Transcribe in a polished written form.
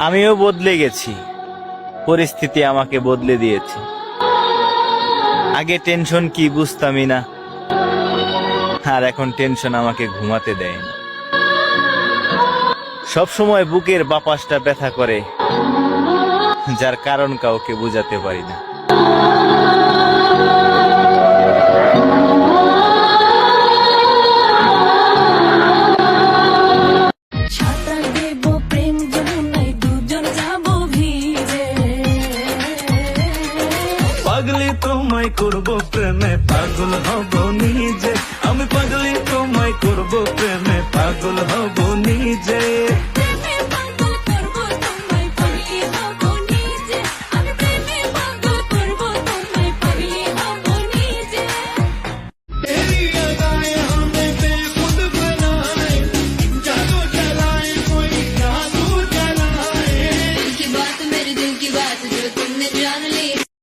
আমিও বদলে গেছি, পরিস্থিতি আমাকে বদলে দিয়েছে। আগে টেনশন কি বুঝতামই না, আর এখন টেনশন আমাকে ঘুমাতে দেয় না। সবসময় বুকের বাপাসটা ব্যথা করে, যার কারণ কাউকে বুঝাতে পারি না। সাঁতার দেবো প্রেম যমুনায়, দুজন যাবো ভিজে। পাগলি তোমায় করব প্রেমে, পাগল হব নিজে। আমি পাগলি তোমায় করব প্রেমে, পাগল হব নিজে। প্রেমে পাগল করবো তোমায়, পাগলি হবো নিজে। আমি প্রেমে পাগল করবো তোমায়, পাগলি হবো নিজে। तेरी अदाएं हमें बेखुद बनाए, जादू चलाए कोई जादू चलाए। दिल की बात मेरे दिल की बात जो तुमने जान ली,